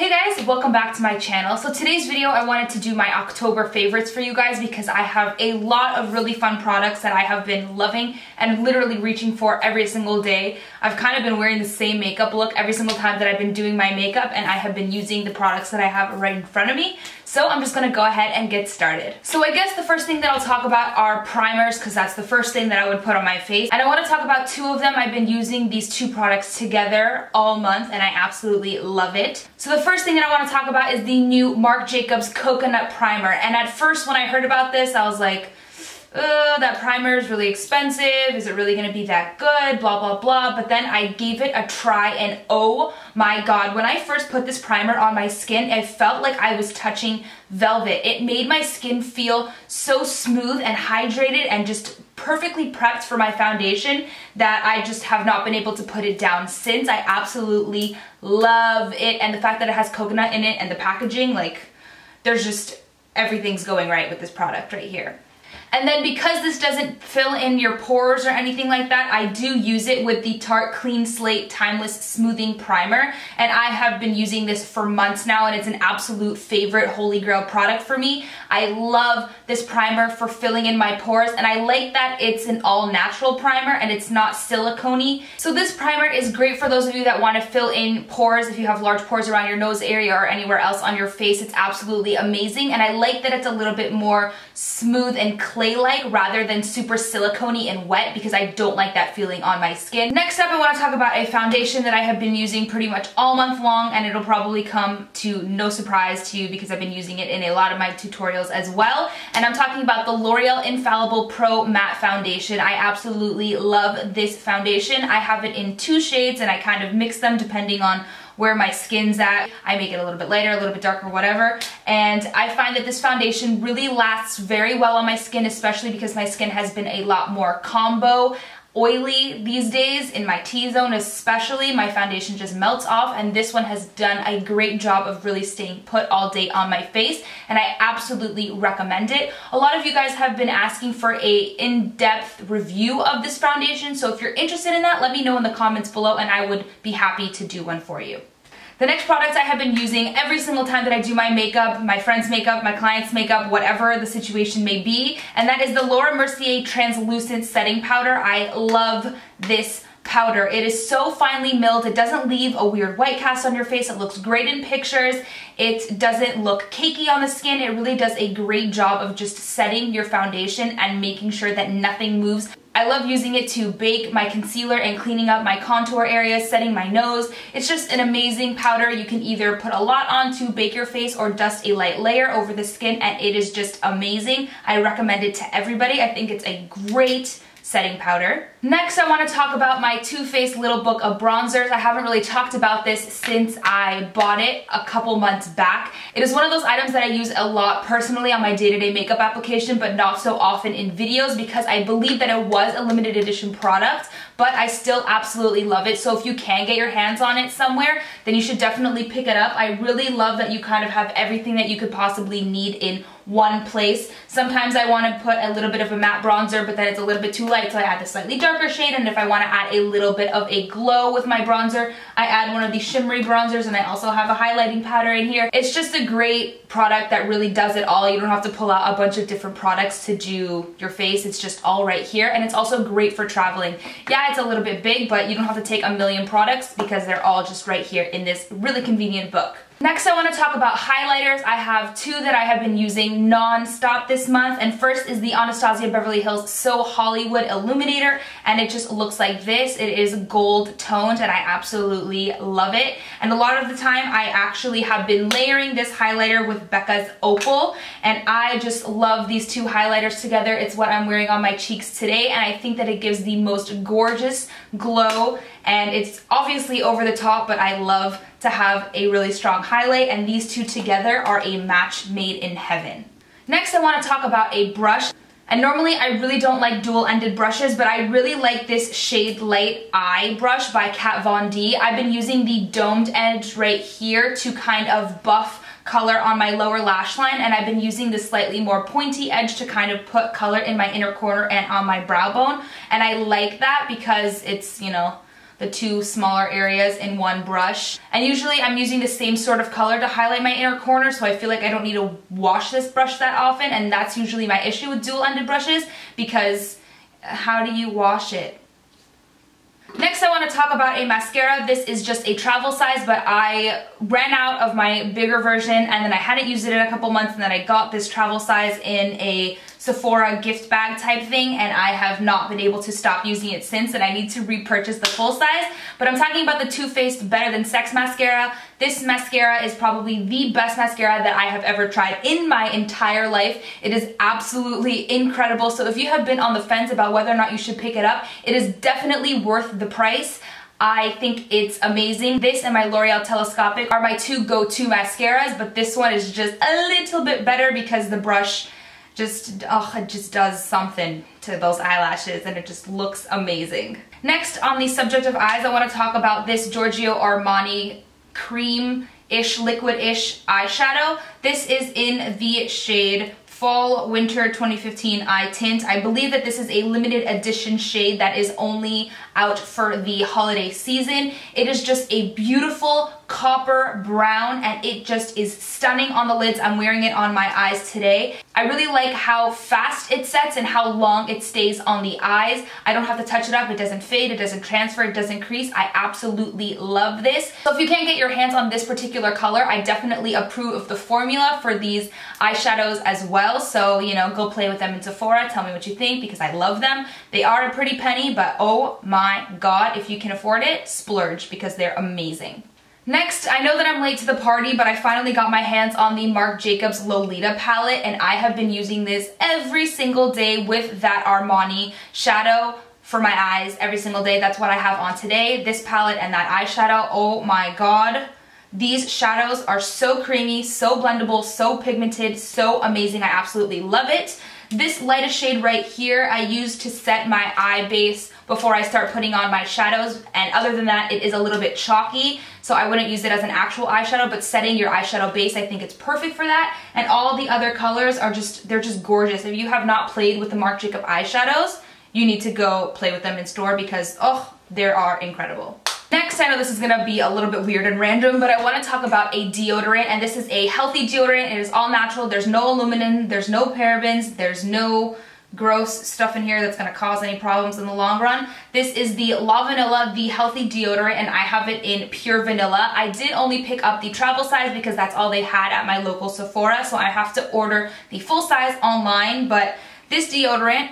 Hey guys, welcome back to my channel. So today's video I wanted to do my October favorites for you guys because I have a lot of really fun products that I have been loving and literally reaching for every single day. I've kind of been wearing the same makeup look every single time that I've been doing my makeup, and I have been using the products that I have right in front of me. So I'm just gonna go ahead and get started. So I guess the first thing that I'll talk about are primers, because that's the first thing that I would put on my face. And I want to talk about two of them. I've been using these two products together all month and I absolutely love it. So the first thing that I want to talk about is the new Marc Jacobs Coconut Primer. And at first when I heard about this, I was like, that primer is really expensive. Is it really gonna be that good? Blah, blah, blah. But then I gave it a try and oh my God, when I first put this primer on my skin, it felt like I was touching velvet. It made my skin feel so smooth and hydrated and just perfectly prepped for my foundation that I just have not been able to put it down since. I absolutely love it. And the fact that it has coconut in it and the packaging, like, there's just, everything's going right with this product right here. And then because this doesn't fill in your pores or anything like that, I do use it with the Tarte Clean Slate Timeless Smoothing Primer. And I have been using this for months now and it's an absolute favorite holy grail product for me. I love this primer for filling in my pores, and I like that it's an all natural primer and it's not silicone-y. So this primer is great for those of you that want to fill in pores. If you have large pores around your nose area or anywhere else on your face, it's absolutely amazing. And I like that it's a little bit more smooth and clay-like rather than super silicone-y and wet, because I don't like that feeling on my skin. Next up, I want to talk about a foundation that I have been using pretty much all month long, and it'll probably come to no surprise to you because I've been using it in a lot of my tutorials as well. And I'm talking about the L'Oreal Infallible Pro Matte Foundation. I absolutely love this foundation. I have it in two shades and I kind of mix them depending on where my skin's at. I make it a little bit lighter, a little bit darker, whatever. And I find that this foundation really lasts very well on my skin, especially because my skin has been a lot more combo oily these days. In my T-zone especially, my foundation just melts off, and this one has done a great job of really staying put all day on my face, and I absolutely recommend it. A lot of you guys have been asking for a in-depth review of this foundation, so if you're interested in that, let me know in the comments below and I would be happy to do one for you. The next product I have been using every single time that I do my makeup, my friend's makeup, my client's makeup, whatever the situation may be, and that is the Laura Mercier Translucent Setting Powder. I love this powder. It is so finely milled. It doesn't leave a weird white cast on your face. It looks great in pictures. It doesn't look cakey on the skin. It really does a great job of just setting your foundation and making sure that nothing moves. I love using it to bake my concealer and cleaning up my contour areas, setting my nose. It's just an amazing powder. You can either put a lot on to bake your face or dust a light layer over the skin, and it is just amazing. I recommend it to everybody. I think it's a great setting powder. Next, I want to talk about my Too Faced Little Book of Bronzers. I haven't really talked about this since I bought it a couple months back. It is one of those items that I use a lot personally on my day-to-day makeup application, but not so often in videos because I believe that it was a limited edition product, but I still absolutely love it. So if you can get your hands on it somewhere, then you should definitely pick it up. I really love that you kind of have everything that you could possibly need in one place. Sometimes I want to put a little bit of a matte bronzer, but then it's a little bit too light, so I add the slightly darker shade. And if I want to add a little bit of a glow with my bronzer, I add one of these shimmery bronzers, and I also have a highlighting powder in here. It's just a great product that really does it all. You don't have to pull out a bunch of different products to do your face. It's just all right here, and it's also great for traveling. Yeah, it's a little bit big, but you don't have to take a million products because they're all just right here in this really convenient book. Next, I want to talk about highlighters. I have two that I have been using non-stop this month, and first is the Anastasia Beverly Hills So Hollywood Illuminator, and it just looks like this. It is gold toned and I absolutely love it. And a lot of the time I actually have been layering this highlighter with Becca's Opal, and I just love these two highlighters together. It's what I'm wearing on my cheeks today, and I think that it gives the most gorgeous glow, and it's obviously over the top, but I love to have a really strong highlight, and these two together are a match made in heaven. Next, I want to talk about a brush. And normally I really don't like dual-ended brushes, but I really like this Shade Light Eye brush by Kat Von D. I've been using the domed edge right here to kind of buff color on my lower lash line, and I've been using the slightly more pointy edge to kind of put color in my inner corner and on my brow bone. And I like that because it's, you know, the two smaller areas in one brush. And usually I'm using the same sort of color to highlight my inner corner, so I feel like I don't need to wash this brush that often, and that's usually my issue with dual-ended brushes, because how do you wash it? Next, I want to talk about a mascara. This is just a travel size, but I ran out of my bigger version, and then I hadn't used it in a couple months, and then I got this travel size in a Sephora gift bag type thing, and I have not been able to stop using it since, and I need to repurchase the full size. But I'm talking about the Too Faced Better Than Sex mascara. This mascara is probably the best mascara that I have ever tried in my entire life. It is absolutely incredible. So if you have been on the fence about whether or not you should pick it up, it is definitely worth the price. I think it's amazing. This and my L'Oreal Telescopic are my two go-to mascaras, but this one is just a little bit better because the brush just, it just does something to those eyelashes, and it just looks amazing. Next, on the subject of eyes, I want to talk about this Giorgio Armani cream-ish, liquid-ish eyeshadow. This is in the shade Fall Winter 2015 Eyetint. I believe that this is a limited edition shade that is only out for the holiday season. It is just a beautiful copper brown, and it just is stunning on the lids. I'm wearing it on my eyes today. I really like how fast it sets and how long it stays on the eyes. I don't have to touch it up. It doesn't fade, it doesn't transfer, it doesn't crease. I absolutely love this. So if you can't get your hands on this particular color, I definitely approve of the formula for these eyeshadows as well. So, you know, go play with them in Sephora. Tell me what you think, because I love them. They are a pretty penny, but oh my god, if you can afford it, splurge, because they're amazing. Next, I know that I'm late to the party, but I finally got my hands on the Marc Jacobs Lolita palette, and I have been using this every single day with that Armani shadow for my eyes every single day. That's what I have on today, this palette and that eyeshadow. Oh my god. These shadows are so creamy, so blendable, so pigmented, so amazing. I absolutely love it. This lightest shade right here I use to set my eye base before I start putting on my shadows, and other than that, it is a little bit chalky, so I wouldn't use it as an actual eyeshadow, but setting your eyeshadow base, I think it's perfect for that. And all the other colors are just, they're just gorgeous. If you have not played with the Marc Jacobs eyeshadows, you need to go play with them in store, because, oh, they are incredible. Next, I know this is gonna be a little bit weird and random, but I wanna talk about a deodorant, and this is a healthy deodorant. It is all natural. There's no aluminum, there's no parabens, there's no gross stuff in here that's gonna cause any problems in the long run. This is the LaVanilla, the healthy deodorant, and I have it in pure vanilla. I did only pick up the travel size because that's all they had at my local Sephora, so I have to order the full size online. But this deodorant,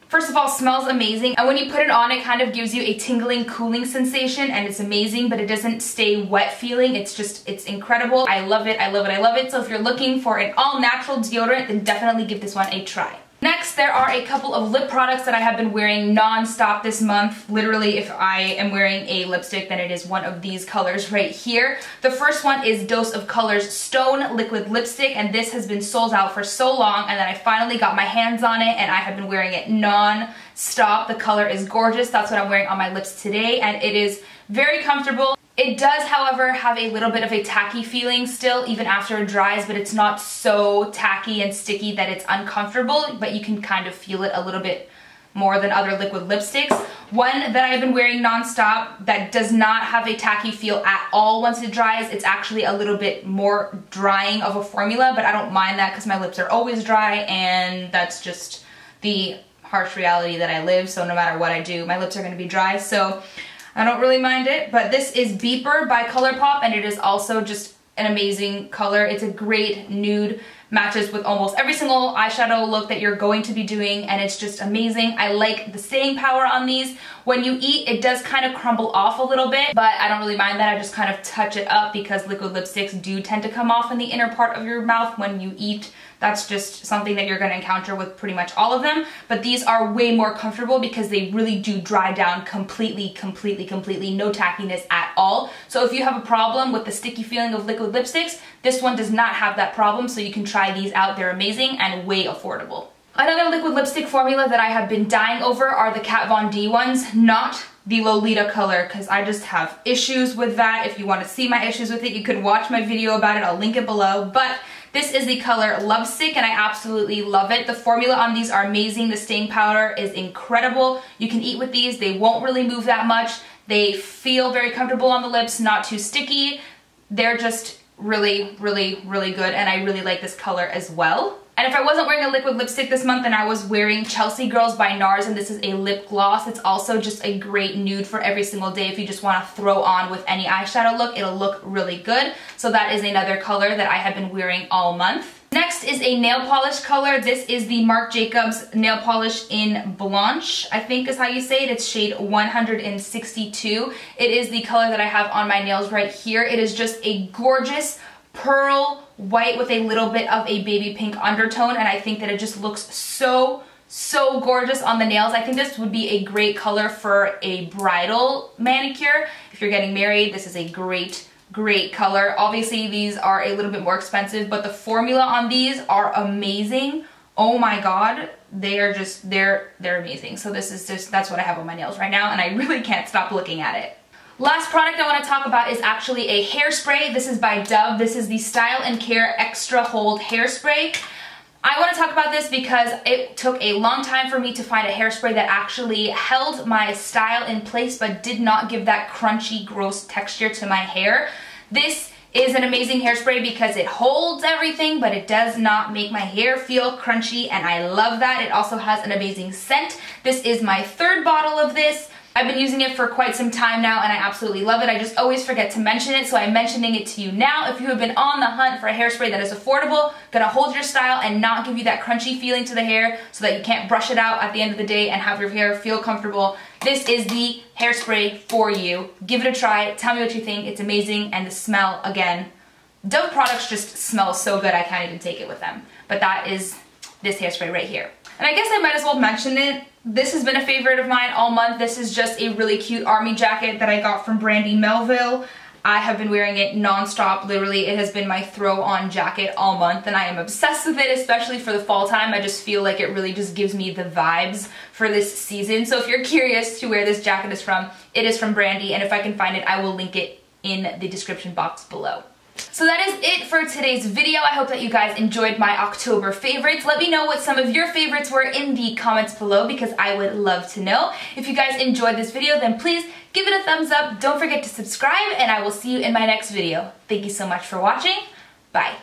first of all, smells amazing, and when you put it on, it kind of gives you a tingling, cooling sensation, and it's amazing, but it doesn't stay wet feeling. It's just, it's incredible. I love it, I love it, I love it. So if you're looking for an all-natural deodorant, then definitely give this one a try. Next, there are a couple of lip products that I have been wearing non-stop this month. Literally, if I am wearing a lipstick, then it is one of these colors right here. The first one is Dose of Colors Stone Liquid Lipstick, and this has been sold out for so long, and then I finally got my hands on it, and I have been wearing it non-stop. The color is gorgeous. That's what I'm wearing on my lips today, and it is very comfortable. It does, however, have a little bit of a tacky feeling still, even after it dries, but it's not so tacky and sticky that it's uncomfortable, but you can kind of feel it a little bit more than other liquid lipsticks. One that I've been wearing nonstop that does not have a tacky feel at all once it dries. It's actually a little bit more drying of a formula, but I don't mind that because my lips are always dry, and that's just the harsh reality that I live, so no matter what I do, my lips are going to be dry, so I don't really mind it. But this is Beeper by Colourpop, and it is also just an amazing color. It's a great nude, matches with almost every single eyeshadow look that you're going to be doing, and it's just amazing. I like the staying power on these. When you eat, it does kind of crumble off a little bit, but I don't really mind that. I just kind of touch it up because liquid lipsticks do tend to come off in the inner part of your mouth when you eat. That's just something that you're going to encounter with pretty much all of them, but these are way more comfortable because they really do dry down completely, no tackiness at all. So if you have a problem with the sticky feeling of liquid lipsticks, this one does not have that problem, so you can try these out. They're amazing and way affordable. Another liquid lipstick formula that I have been dying over are the Kat Von D ones, not the Lolita color, because I just have issues with that. If you want to see my issues with it, you can watch my video about it. I'll link it below. But this is the color Lovesick, and I absolutely love it. The formula on these are amazing. The staying powder is incredible. You can eat with these. They won't really move that much. They feel very comfortable on the lips, not too sticky. They're just really, really, really good, and I really like this color as well. And if I wasn't wearing a liquid lipstick this month, then I was wearing Chelsea Girls by Nars, and this is a lip gloss. It's also just a great nude for every single day if you just want to throw on with any eyeshadow look. It'll look really good. So that is another color that I have been wearing all month. Next is a nail polish color. This is the Marc Jacobs nail polish in Blanche, I think is how you say it. It's shade 162. It is the color that I have on my nails right here. It is just a gorgeous pearl white with a little bit of a baby pink undertone, and I think that it just looks so gorgeous on the nails. I think this would be a great color for a bridal manicure. If you're getting married, this is a great color. Obviously these are a little bit more expensive, but the formula on these are amazing. Oh my god, they are just, they're amazing. So this is just, that's what I have on my nails right now, and I really can't stop looking at it. Last product I want to talk about is actually a hairspray. This is by Dove. This is the Style+Care Extra Hold Hairspray. I want to talk about this because it took a long time for me to find a hairspray that actually held my style in place but did not give that crunchy, gross texture to my hair. This is an amazing hairspray because it holds everything, but it does not make my hair feel crunchy, and I love that. It also has an amazing scent. This is my third bottle of this. I've been using it for quite some time now, and I absolutely love it. I just always forget to mention it, so I'm mentioning it to you now. If you have been on the hunt for a hairspray that is affordable, gonna hold your style and not give you that crunchy feeling to the hair so that you can't brush it out at the end of the day and have your hair feel comfortable, this is the hairspray for you. Give it a try, tell me what you think. It's amazing, and the smell, again, Dove products just smell so good I can't even take it with them. But that is this hairspray right here. And I guess I might as well mention it. This has been a favorite of mine all month. This is just a really cute army jacket that I got from Brandy Mellville. I have been wearing it non-stop. Literally, it has been my throw-on jacket all month, and I am obsessed with it, especially for the fall time. I just feel like it really just gives me the vibes for this season. So if you're curious to where this jacket is from, it is from Brandy, and if I can find it, I will link it in the description box below. So that is it for today's video. I hope that you guys enjoyed my October favorites. Let me know what some of your favorites were in the comments below because I would love to know. If you guys enjoyed this video, then please give it a thumbs up. Don't forget to subscribe, and I will see you in my next video. Thank you so much for watching. Bye.